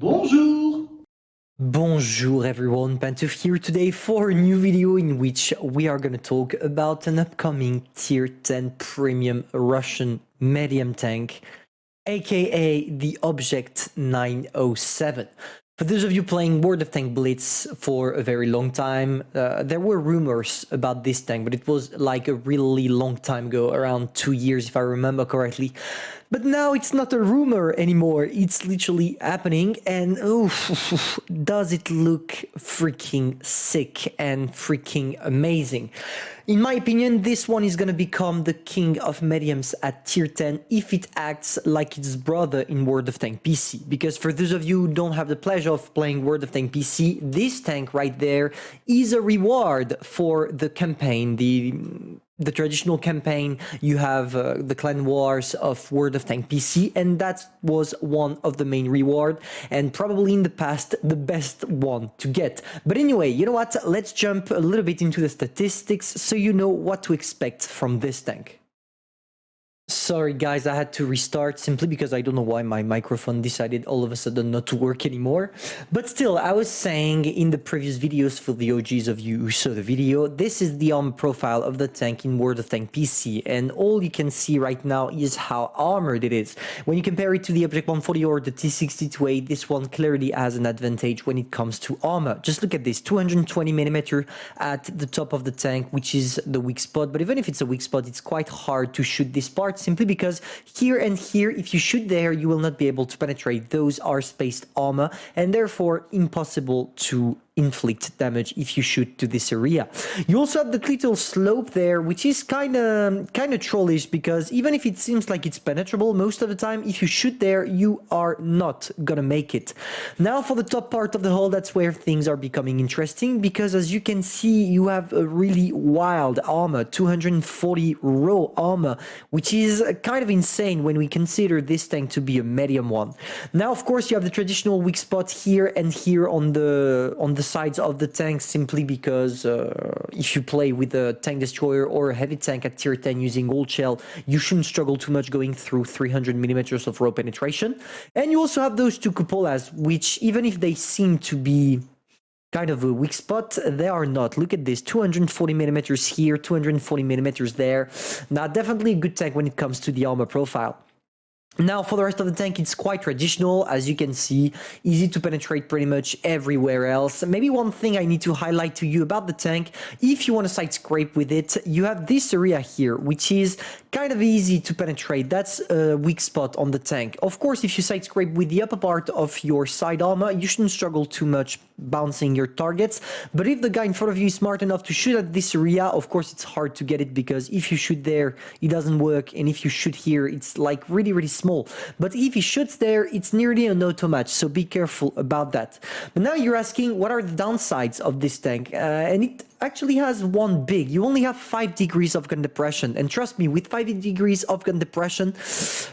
Bonjour! Bonjour everyone, Pantoufleee here today for a new video in which we are going to talk about an upcoming Tier 10 Premium Russian medium tank, aka the Object 907. For those of you playing World of Tank Blitz for a very long time, there were rumors about this tank, but it was like a really long time ago, around 2 years if I remember correctly. But now it's not a rumor anymore, it's literally happening, and does it look freaking sick and freaking amazing. In my opinion, this one is gonna become the king of mediums at tier 10 if it acts like its brother in World of Tank PC. Because for those of you who don't have the pleasure of playing World of Tank PC, this tank right there is a reward for the campaign, the traditional campaign. You have the clan wars of World of Tank PC, and that was one of the main reward, and probably in the past the best one to get. But anyway, you know what, let's jump a little bit into the statistics so you know what to expect from this tank. Sorry guys, I had to restart simply because I don't know why my microphone decided all of a sudden not to work anymore. But still, I was saying in the previous videos, for the OGs of you who saw the video, this is the armor profile of the tank in World of Tank PC, and all you can see right now is how armored it is. When you compare it to the Object 140 or the T62A, this one clearly has an advantage when it comes to armor. Just look at this, 220mm at the top of the tank, which is the weak spot. But even if it's a weak spot, it's quite hard to shoot this part, simply because here and here, if you shoot there, you will not be able to penetrate. Those are spaced armor, and therefore impossible to inflict damage if you shoot to this area. You also have that little slope there, which is kind of trollish, because even if it seems like it's penetrable, most of the time if you shoot there, you are not gonna make it. Now for the top part of the hull, that's where things are becoming interesting, because as you can see, you have a really wild armor, 240 raw armor, which is kind of insane when we consider this tank to be a medium one. Now of course you have the traditional weak spot here and here on the sides of the tank, simply because if you play with a tank destroyer or a heavy tank at tier 10 using gold shell, you shouldn't struggle too much going through 300mm of raw penetration. And you also have those two cupolas, which even if they seem to be kind of a weak spot, they are not. Look at this, 240mm here, 240mm there. Now definitely a good tank when it comes to the armor profile. Now for the rest of the tank, it's quite traditional, as you can see, easy to penetrate pretty much everywhere else. Maybe one thing I need to highlight to you about the tank, if you want to side scrape with it, you have this area here, which is kind of easy to penetrate. That's a weak spot on the tank. Of course, if you side scrape with the upper part of your side armor, you shouldn't struggle too much bouncing your targets. But if the guy in front of you is smart enough to shoot at this area, of course it's hard to get it, because if you shoot there, it doesn't work, and if you shoot here, it's like really small. But if he shoots there, it's nearly an auto match, so be careful about that. But now you're asking, what are the downsides of this tank? And it actually has one big. You only have 5 degrees of gun depression, and trust me, with 5 degrees of gun depression,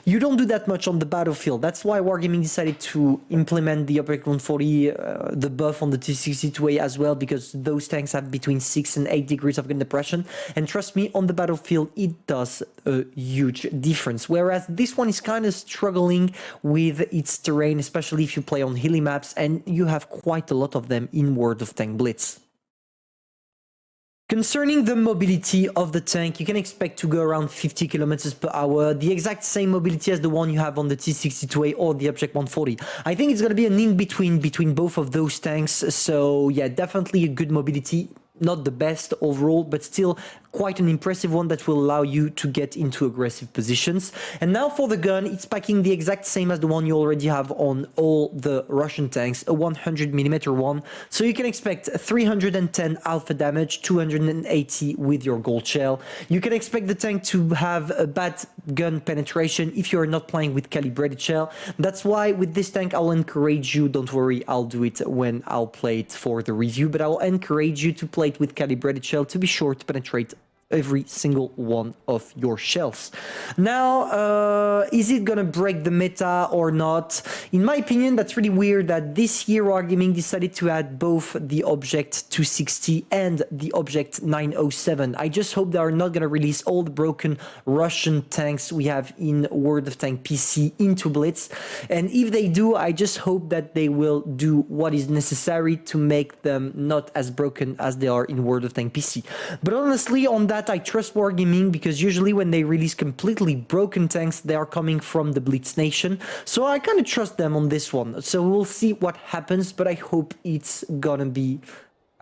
you don't do that much on the battlefield. That's why Wargaming decided to implement the Object 140, the buff on the T62A as well, because those tanks have between 6 and 8 degrees of gun depression, and trust me, on the battlefield it does a huge difference. Whereas this one is kind of struggling with its terrain, especially if you play on hilly maps, and you have quite a lot of them in World of Tank Blitz. Concerning the mobility of the tank, you can expect to go around 50 kilometers per hour, the exact same mobility as the one you have on the T62A or the Object 140. I think it's going to be an in-between between both of those tanks, so yeah, definitely a good mobility. Not the best overall, but still quite an impressive one that will allow you to get into aggressive positions. And now for the gun, it's packing the exact same as the one you already have on all the Russian tanks, a 100mm one. So you can expect 310 alpha damage, 280 with your gold shell. You can expect the tank to have a bad gun penetration if you're not playing with calibrated shell. That's why with this tank, I'll encourage you, don't worry, I'll do it when I'll play it for the review, but I'll encourage you to play it with calibrated shell to be sure to penetrate every single one of your shells. Now, is it gonna break the meta or not? In my opinion, that's really weird that this year Wargaming decided to add both the Object 260 and the Object 907. I just hope they are not gonna release all the broken Russian tanks we have in World of Tanks PC into Blitz. And if they do, I just hope that they will do what is necessary to make them not as broken as they are in World of Tanks PC. But honestly, on that, I trust Wargaming because usually when they release completely broken tanks, they are coming from the Blitz Nation. So I kind of trust them on this one. So we'll see what happens, but I hope it's gonna be...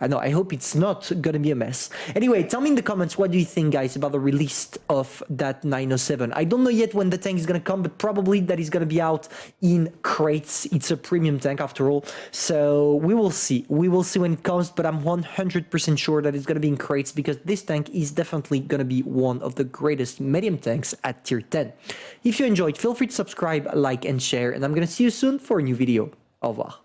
I hope it's not gonna be a mess. Anyway, tell me in the comments, what do you think, guys, about the release of that 907? I don't know yet when the tank is gonna come, but probably that is gonna be out in crates. It's a premium tank after all, so we will see. We will see when it comes, but I'm 100% sure that it's gonna be in crates because this tank is definitely gonna be one of the greatest medium tanks at tier 10. If you enjoyed, feel free to subscribe, like, and share, and I'm gonna see you soon for a new video. Au revoir.